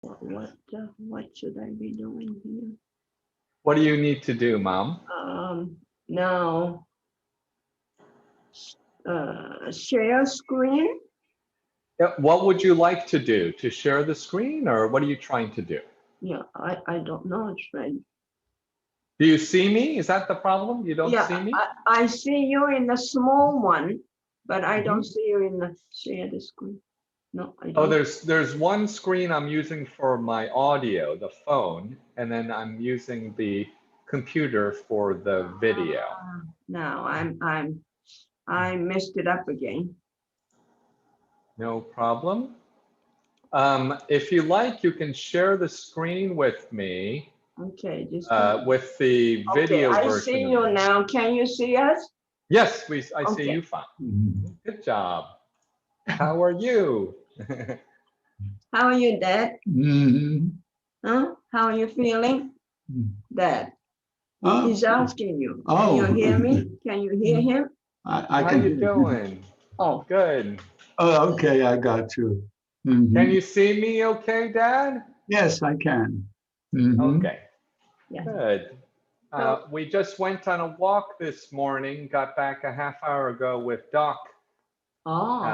What should I be doing here? What do you need to do, Mom? Now, share screen. Yeah, what would you like to do? To share the screen, or what are you trying to do? Yeah, I don't know, Fred. Do you see me? Is that the problem? You don't Yeah, see me? I see you in the small one, but I don't Mhm. see you in the share the screen. No, I Oh, don't. there's one screen I'm using for my audio, the phone, and then I'm using the computer for the video. Now I messed it up again. No problem. If you like, you can share the screen with me Okay, just with the okay. video I version see of you this. now. Can you see us? Yes, I see Okay. you fine. Good job. How are you? How are you, Dad? Huh? How are you feeling, Dad? He's asking you. Can you hear me? Can you hear him? I How can you hear you. doing? Oh, Good. Oh, okay, I got you. Can you see me okay, Dad? Yes, I can. Okay, yeah. good. So, We just went on a walk this morning, got back a half hour ago with Doc, oh,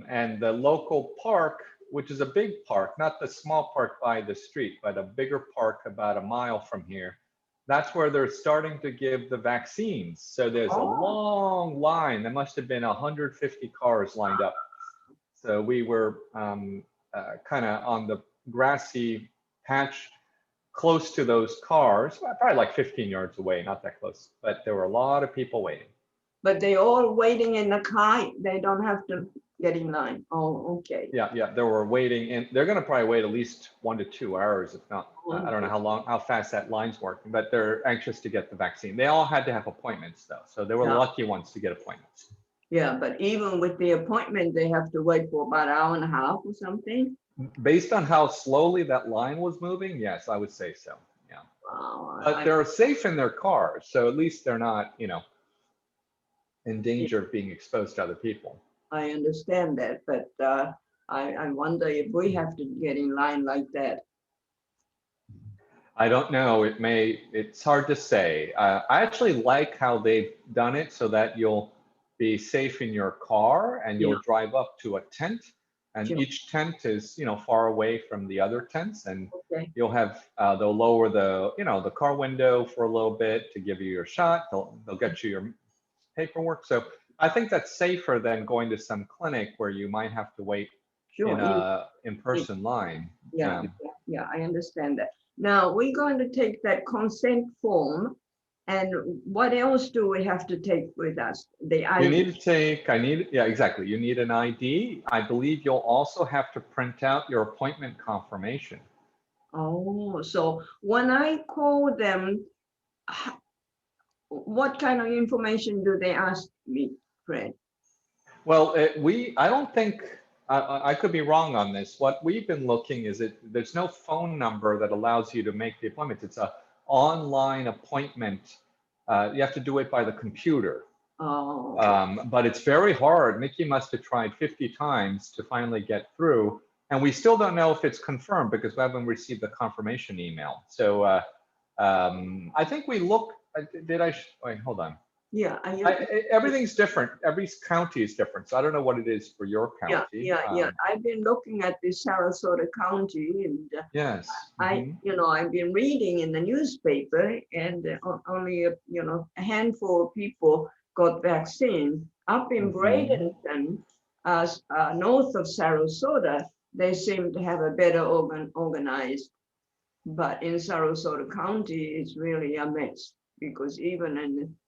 and the local park, which is a big park, not the small park by the street, but a bigger park about a mile from here. That's where they're starting to give the vaccines. So there's a oh, long line. There must have been 150 cars lined up. So we were kind of on the grassy patch close to those cars, probably like 15 yards away, not that close, but there were a lot of people waiting. but they all waiting in the car. They don't have to get in line. Oh, okay. Yeah, they were waiting, and they're going to probably wait at least 1 to 2 hours, if not. I don't know how fast that line's working, but they're anxious to get the vaccine. They all had to have appointments though, so they were Yeah. lucky ones to get appointments. Yeah, but even with the appointment, they have to wait for about an hour and a half or something. Based on how slowly that line was moving, yes, I would say so. Yeah, Wow. but they're safe in their cars, so at least they're not, in danger of being exposed to other people. I understand that, but I wonder if we have to get in line like that. I don't know. It's hard to say. I actually like how they've done it so that you'll be safe in your car and you'll drive up to a tent, and Sure. each tent is, far away from the other tents, and Okay. you'll have, they'll lower the car window for a little bit to give you your shot. They'll get you your paperwork. So I think that's safer than going to some clinic where you might have to wait Sure. in a in-person line. Yeah, I understand that. Now we're going to take that consent form, and what else do we have to take with us? The ID. You need to take, yeah, exactly. You need an ID. I believe you'll also have to print out your appointment confirmation. Oh, so when I call them, what kind of information do they ask me, Fred? Well, I don't think, I could be wrong on this. What we've been looking is there's no phone number that allows you to make the appointment. It's a online appointment. You have to do it by the computer. Oh. But it's very hard. Mickey must have tried 50 times to finally get through. And we still don't know if it's confirmed because we haven't received the confirmation email. So I think we look, wait, hold on. Yeah. Everything's different. Every county is different. So I don't know what it is for your county. Yeah. I've been looking at the Sarasota County, and yes. I've been reading in the newspaper, and only a handful of people got vaccine. Up in Bradenton, north of Sarasota, they seem to have a better organized. But in Sarasota County, it's really a mess, because even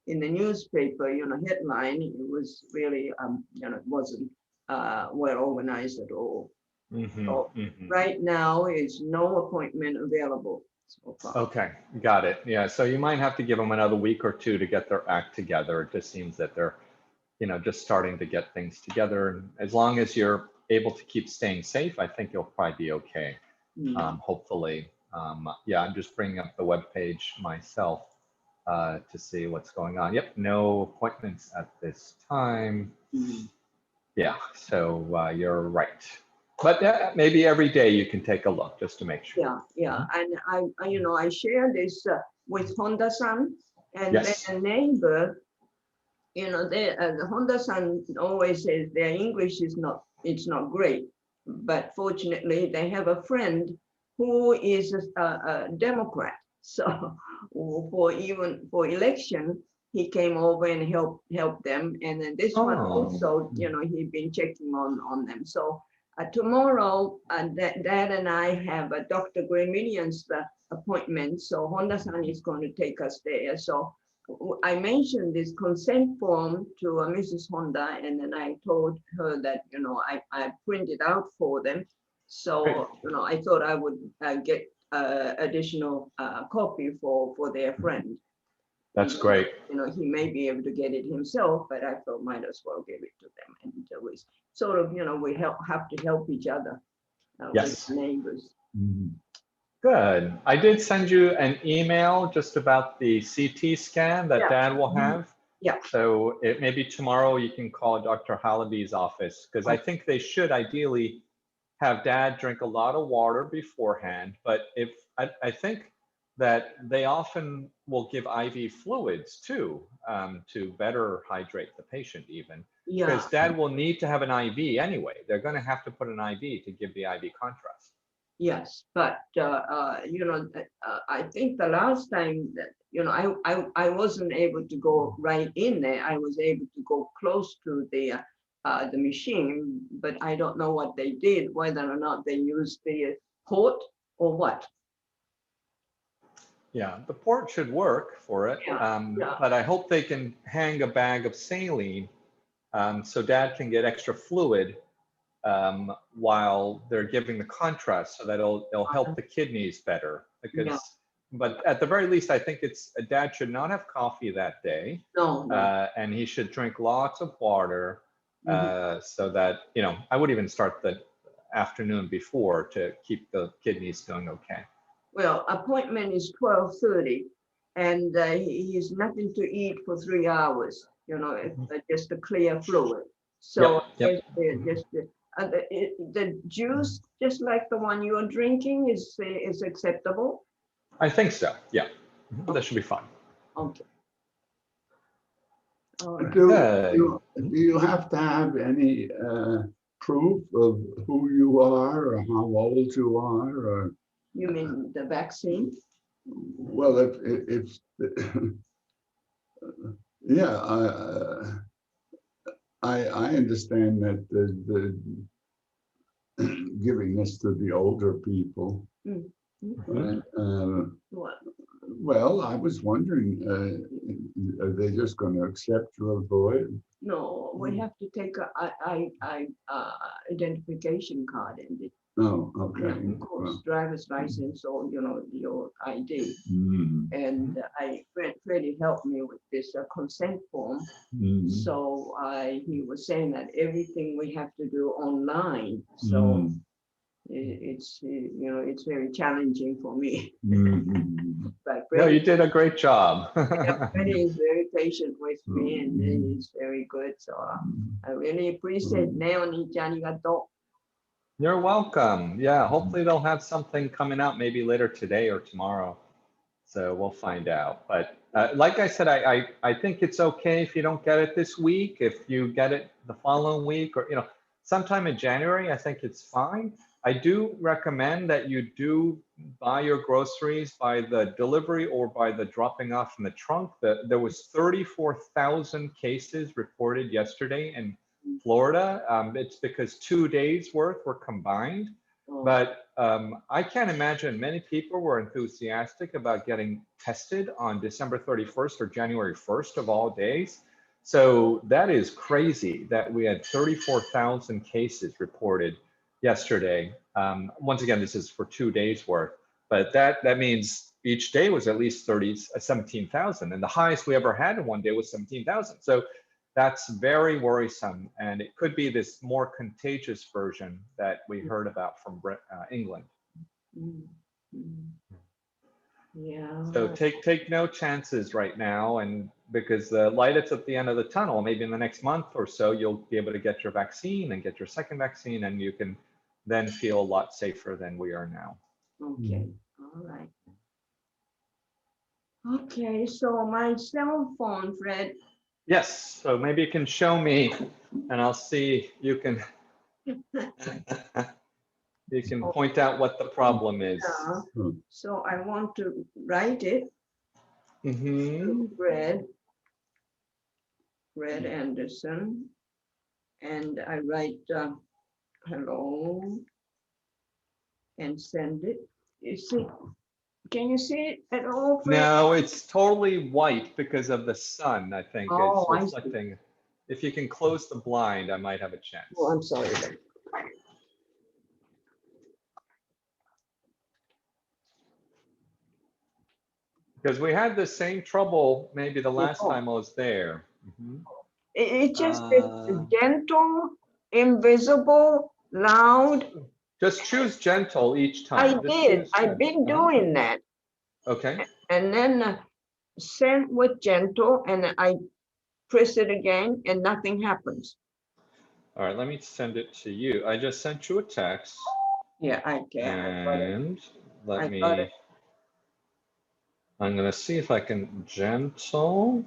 in the newspaper, headline, it was really, it wasn't well organized at all. So right now, is no appointment available so far. Okay, got it. Yeah, so you might have to give them another week or two to get their act together. It just seems that they're, just starting to get things together. And as long as you're able to keep staying safe, I think you'll probably be okay. Hopefully. Yeah, I'm just bringing up the web page myself to see what's going on. Yep, no appointments at this time. Yeah, so you're right. But maybe every day you can take a look just to make sure. Yeah, yeah, and I share this with Honda-san, and Yes. their neighbor, the Honda-san always says their English is not great, but fortunately they have a friend who is a Democrat. So for election, he came over and helped them, and then this one Oh. also, he'd been checking on them. So tomorrow, Dad and I have a Dr. Gramilian's appointment, so Honda-san is going to take us there. So I mentioned this consent form to Mrs. Honda, and then I told her that, I printed out for them. So, I thought I would get additional copy for their friend. That's great. He may be able to get it himself, but I thought might as well give it to them. And we sort of, we have to help each other Yes. with neighbors. Good. I did send you an email just about the CT scan that Dad will have. Yeah. So maybe tomorrow you can call Dr. Halaby's office, because I think they should ideally have Dad drink a lot of water beforehand. But if I think that they often will give IV fluids too, to better hydrate the patient even. Yeah. Because Dad will need to have an IV anyway. They're going to have to put an IV to give the IV contrast. Yes, but I think the last time that I wasn't able to go right in there. I was able to go close to the machine, but I don't know what they did, whether or not they used the port or what. Yeah, the port should work for it, Yeah. but I hope they can hang a bag of saline so Dad can get extra fluid while they're giving the contrast, so that it'll help the kidneys better. Because, but at the very least, I think Dad should not have coffee that day. No. And he should drink lots of water, so that, I would even start the afternoon before to keep the kidneys doing okay. Well, appointment is 12:30, and he's nothing to eat for 3 hours. Just a clear fluid. So Yep. The juice, just like the one you are drinking, is acceptable. I think so. Yeah, that should be fine. Okay. Do you have to have any proof of who you are or how old you are, or? You mean the vaccine? Well, if yeah, I understand that the giving this to the older people. Well, I was wondering, are they just going to accept your voice? No, we have to take a identification card and it. Oh, okay. And of course, driver's license or your ID. And Freddie helped me with this consent form. So he was saying that everything we have to do online. So it's it's very challenging for me. But Freddie, no, you did a great job. Freddie is very patient with me and he's very good. So I really appreciate it. You're welcome. Yeah, hopefully they'll have something coming out maybe later today or tomorrow. So we'll find out. But like I said, I think it's okay if you don't get it this week. If you get it the following week or, sometime in January, I think it's fine. I do recommend that you do buy your groceries by the delivery or by the dropping off in the trunk. There was 34,000 cases reported yesterday in Florida. It's because 2 days worth were combined. But I can't imagine many people were enthusiastic about getting tested on December 31st or January 1st of all days. So that is crazy that we had 34,000 cases reported yesterday. Once again, this is for 2 days worth, but that means each day was at least 17,000, and the highest we ever had in one day was 17,000. So that's very worrisome, and it could be this more contagious version that we heard about from England. Yeah. So take no chances right now, and because the light is at the end of the tunnel, maybe in the next month or so, you'll be able to get your vaccine and get your second vaccine, and you can then feel a lot safer than we are now. Okay, all right. Okay, so my cell phone, Fred. Yes, so maybe you can show me and I'll see, you can you can point out what the problem is. Yeah. So I want to write it. Mm-hmm. Fred Anderson, and I write hello and send it. You see, can you see it at all, Fred? No, it's totally white because of the sun, I think. Oh, I It's see. reflecting. If you can close the blind, I might have a chance. Oh, I'm sorry. Because we had the same trouble maybe the last Oh. time I was there. Mhm. It just is gentle, invisible, loud. Just choose gentle each I time. Just did. choose I've been gentle. doing that. Okay. And then send with gentle, and I press it again, and nothing happens. All right, let me send it to you. I just sent you a text. Yeah, I can. And let I me, got it. I'm going to see if I can gentle.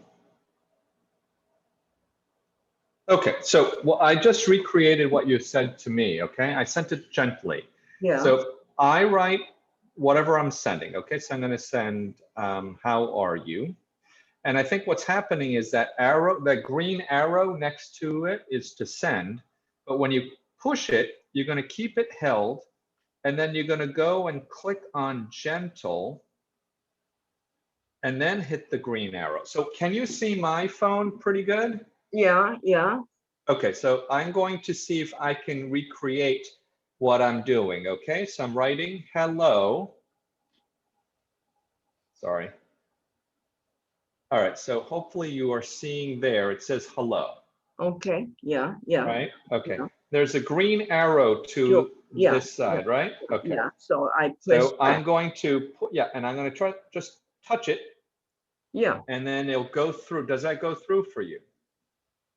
Okay, so well, I just recreated what you said to me, okay? I sent it gently. Yeah. So I write whatever I'm sending, okay? So I'm going to send, how are you? And I think what's happening is that arrow, that green arrow next to it is to send. But when you push it, you're going to keep it held. And then you're going to go and click on gentle and then hit the green arrow. So can you see my phone pretty good? Yeah, yeah. Okay, so I'm going to see if I can recreate what I'm doing, okay? So I'm writing hello. Sorry. All right, so hopefully you are seeing there, it says hello. Okay, yeah, yeah. Right, okay. Yeah. There's a green arrow to Yeah, this side, right? Okay. Yeah, so I press So I'm going to put, yeah, and I'm going to try, just touch it. Yeah. And then it'll go through. Does that go through for you?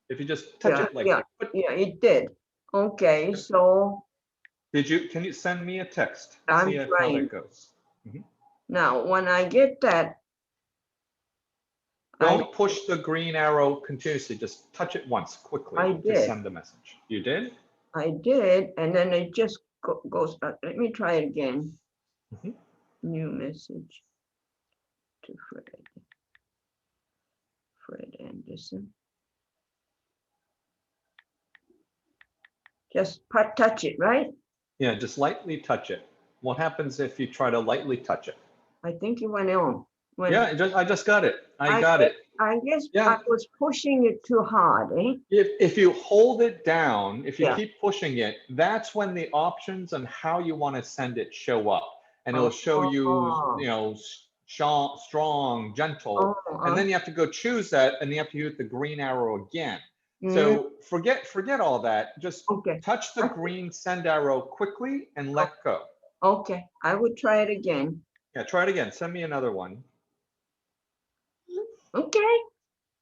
If you just touch it like, Yeah, it did. Okay, so can you send me a text? I'm See how trying. that goes. Now, when I get that, Don't push the green arrow continuously. Just touch it once quickly I to did. send the message. You did? I did, and then it just goes, let me try it again. Mhm. New message to Fred Anderson. Just touch it, right? Yeah, just lightly touch it. What happens if you try to lightly touch it? I think it went on. Yeah, I just got it. I got guess, it. I guess Yeah. I was pushing it too hard, eh? If you hold it down, if you Yeah. keep pushing it, that's when the options on how you want to send it show up. And it'll show you, you know, strong, gentle. And then you have to go choose that and you have to hit the green arrow again. So forget all that. Just touch the green send arrow quickly and let go. Okay, I would try it again. Yeah, try it again. Send me another one. Okay.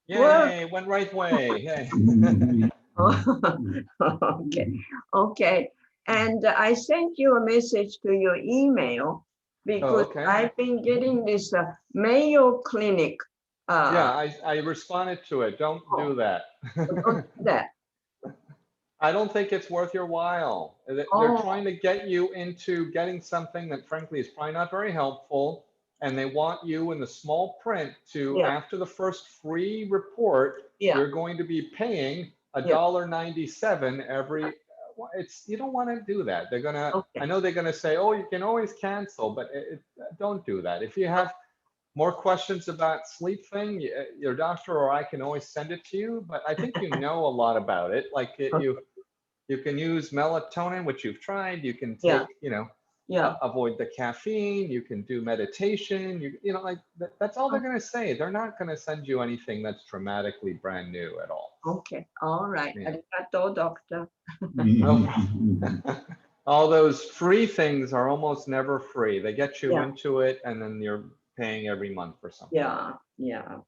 Yay, went right way. Yay. Okay, okay. And I sent you a message to your email because I've been getting this Mayo Clinic. Yeah, I responded to it. Don't do that. Don't do that. I don't think it's worth your while. They're trying to get you into getting something that frankly is probably not very helpful. And they want you in the small print to, after the first free report, you're going to be paying $1.97 every, you don't want to do that. They're gonna, I know they're gonna say, oh, you can always cancel, but don't do that. If you have more questions about sleep thing, your doctor or I can always send it to you, but I think you know a lot about it. Like you can use melatonin, which you've tried. You can take, you know, avoid the caffeine. You can do meditation. You know, like that's all they're going to say. They're not going to send you anything that's dramatically brand new at all. Okay, all right. Arigato, doctor. All those free things are almost never free. They get you into it, and then you're paying every month for something. Yeah.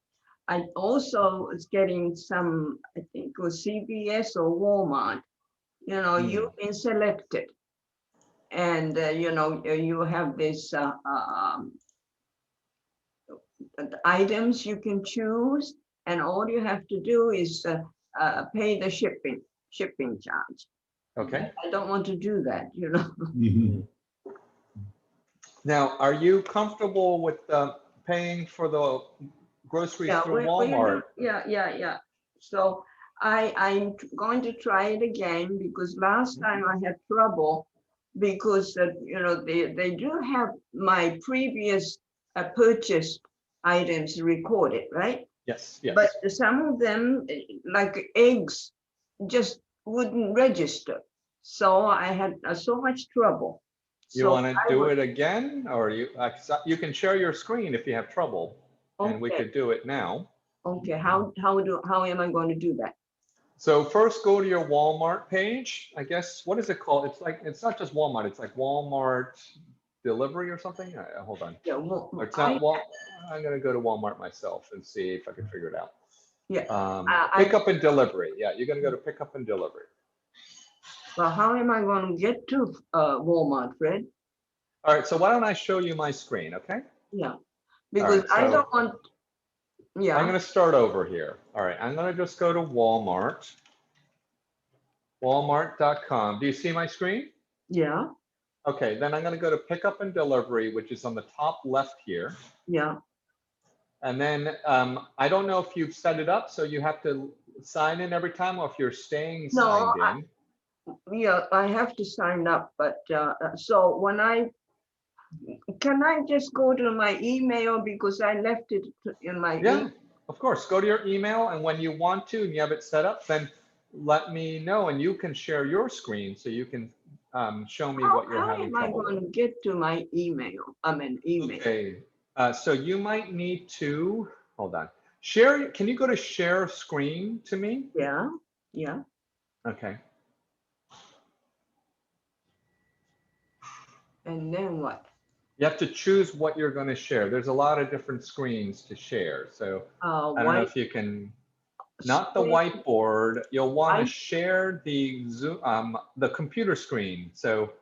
I also was getting some, I think it was CVS or Walmart. You know, you've been selected. and you know, you have this items you can choose, and all you have to do is pay the shipping charge. Okay. I don't want to do that, you know. Mhm. Now, are you comfortable with paying for the groceries Yeah, through we Walmart? yeah. So I'm going to try it again because last time I had trouble because you know, they do have my previous purchased items recorded, right? Yes, yes. But some of them, like eggs, just wouldn't register. So I had so much trouble. You So want to I do would, it again, or you can share your screen if you have trouble, and we okay, could do it now. okay. How am I going to do that? So first go to your Walmart page. I guess, what is it called? It's like, it's not just Walmart, it's like Walmart delivery or something. Hold on. Yeah, well, It's not I'm gonna go to Walmart myself and see if I can figure it out. yeah. Pickup and delivery. Yeah, you're gonna go to pickup and delivery. Well, how am I going to get to Walmart, Fred? All right, so why don't I show you my screen, okay? Yeah, All because right, I so don't want. I'm Yeah, gonna start over here. All right, I'm gonna just go to Walmart, walmart.com. Do you see my screen? yeah, Okay, then I'm gonna go to pickup and delivery, which is on the top left here. yeah. And then I don't know if you've set it up, so you have to sign in every time, or if you're staying No, signed in. yeah, I have to sign up, but so when can I just go to my email because I left it in my Yeah, email? of course. Go to your email, and when you want to and you have it set up, then let me know, and you can share your screen so you can show me what you're How having am I trouble with. going to get to my email? I mean, email. Okay, so you might need to, hold on. Share, can you go to share screen to me? Yeah, yeah. Okay. And then what? You have to choose what you're going to share. There's a lot of different screens to share. So I don't know White if you can, not the screen, whiteboard. You'll want to white. share the Zoom, the computer screen. So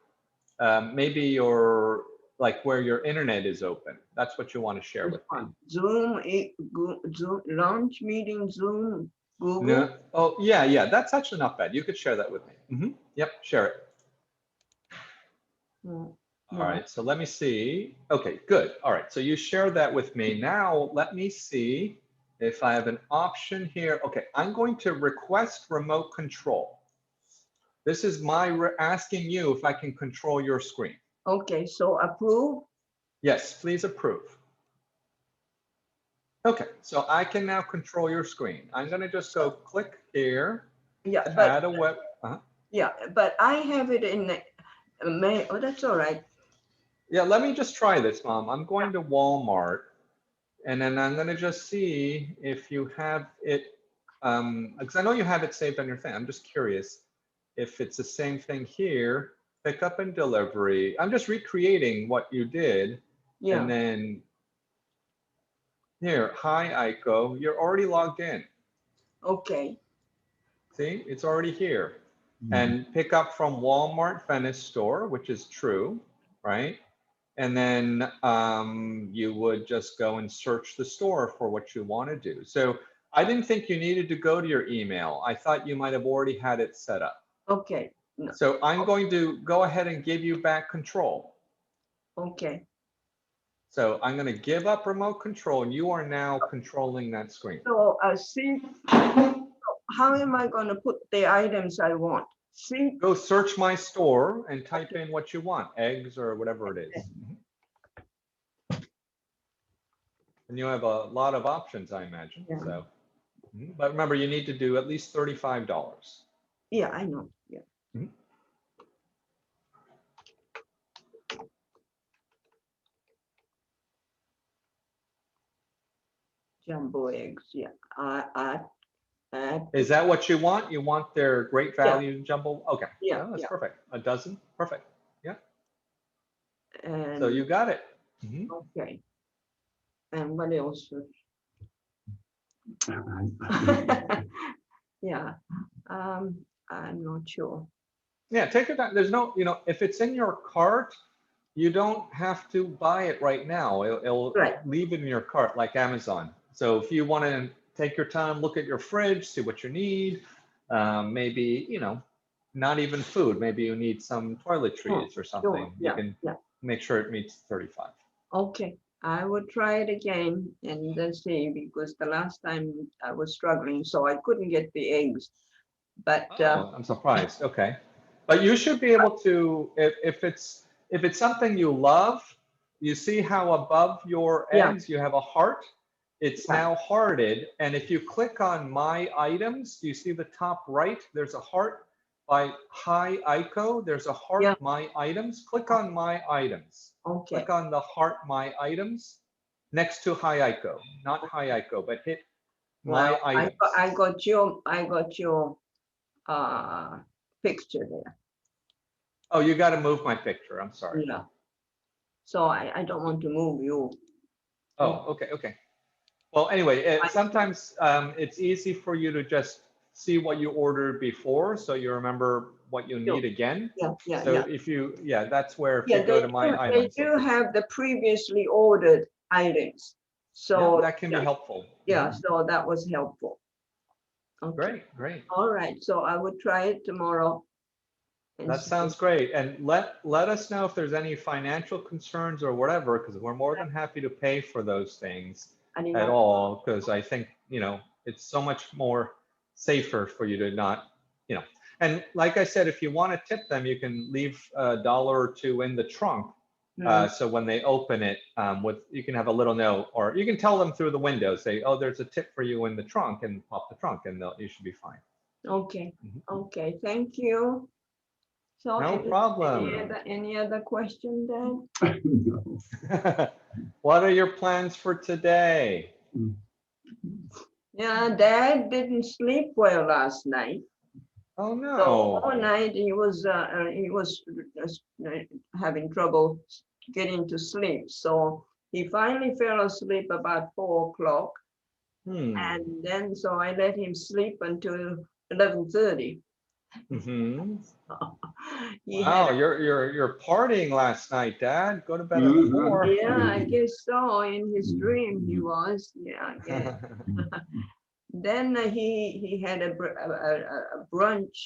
maybe your, like where your internet is open. That's what you want to share with me. Zoom, Zoom, launch meeting, Zoom, Google. No. Oh, yeah. That's actually not bad. You could share that with me. Yep, share it. No. All right, so let me see. Okay, good. All right, so you share that with me. Now, let me see if I have an option here. Okay, I'm going to request remote control. This is my asking you if I can control your screen. Okay, so approve. Yes, please approve. Okay, so I can now control your screen. I'm going to just go click here. Yeah, Add a web. yeah, but I have it in the mail. Oh, that's all right. Yeah, let me just try this, Mom. I'm going to Walmart, and then I'm going to just see if you have it, because I know you have it saved on your thing. I'm just curious if it's the same thing here, pickup and delivery. I'm just recreating what you did. Yeah. And then here, hi, Aiko, you're already logged in. Okay. See, it's already here. And pick up from Walmart Venice store, which is true, right? And then you would just go and search the store for what you want to do. So I didn't think you needed to go to your email. I thought you might have already had it set up. Okay. No. So I'm going to go ahead and give you back control. Okay. So I'm going to give up remote control, and you are now controlling that screen. So see, how am I going to put the items I want? See. Go search my store and type in what you want, eggs or whatever it is. And you have a lot of options, I imagine. Yeah. So, but remember, you need to do at least $35. Yeah, I know. Yeah. Jumbo eggs. Yeah. Is that what you want? You want their great value jumbo? Okay. Yeah. That's Yeah. perfect. A dozen. Perfect. Yeah. And So you got it. okay. And what else? Yeah. I'm not sure. Yeah, take it down. There's no, if it's in your cart, you don't have to buy it right now. It'll Right. leave it in your cart like Amazon. So if you want to take your time, look at your fridge, see what you need, maybe, not even food. Maybe you need some toiletries or something. You Yeah, can yeah. make sure it meets 35. Okay, I would try it again and then see, because the last time I was struggling, so I couldn't get the eggs. But Oh, I'm surprised. Okay. But you should be able to, if it's something you love, you see how above your yeah, eggs you have a heart? It's yeah, now hearted. And if you click on my items, do you see the top right? There's a heart by Hi Ico. There's a heart yeah, my items. Click on my items. okay. Click on the heart my items next to Hi Ico, not Hi Ico, but hit my Well, items. I got your picture there. Oh, you got to move my picture. I'm sorry. Yeah. So I don't want to move you. Oh, okay, okay. Well, anyway, I- sometimes it's easy for you to just see what you ordered before, so you remember what you need again. Yeah, yeah, So yeah. if you, yeah, that's where if Yeah, you go to my they items, do have the previously ordered items. yeah, So that can be helpful. yeah, so that was helpful. Okay. Great, great. All right, so I would try it tomorrow. And That see. sounds great. And let us know if there's any financial concerns or whatever, because we're more than happy to pay for those things at all, because I think, it's so much more safer for you to not, and like I said, if you want to tip them, you can leave $1 or $2 in the trunk. So when they open it, you can have a little note, or you can tell them through the window, say, oh, there's a tip for you in the trunk, and pop the trunk, and you should be fine. Okay, Mhm. okay, thank you. So No problem. any other question, Dan? No. What are your plans for today? Yeah, Dad didn't sleep well last night. Oh So all no. night he was having trouble getting to sleep. So he finally fell asleep about 4 o'clock, and then so I let him sleep until 11:30. Mm-hmm. He Wow, had, you're partying last night, Dad. Go to bed at 4. yeah, I guess so. In his dream, he was, yeah, I guess. Then he had a brunch.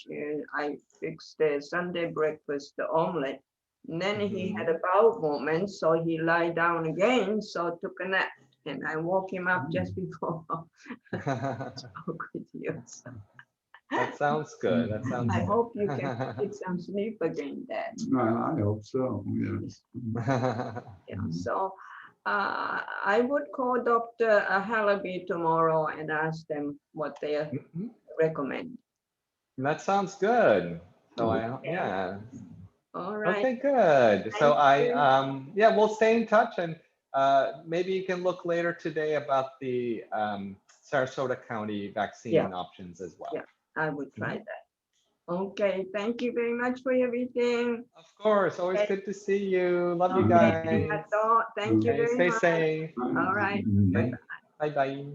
I fixed the Sunday breakfast, the omelet. And then he had a bowel movement, so he lied down again. So took a nap, and I woke him up just before I spoke with you. So That sounds good. That sounds I good. hope you can get some sleep again, Dad. I hope so, yes. Yeah. So I would call Dr. Halaby tomorrow and ask them what they recommend. That sounds good. So Okay. yeah. All right. Okay, good. So Thank you. yeah, we'll stay in touch, and maybe you can look later today about the Sarasota County vaccine options as well. Yeah, I would try that. Okay, thank you very much for everything. Of course, always good to see you. Love you Okay, guys. thank you Okay, very stay much. safe. All right. Bye bye.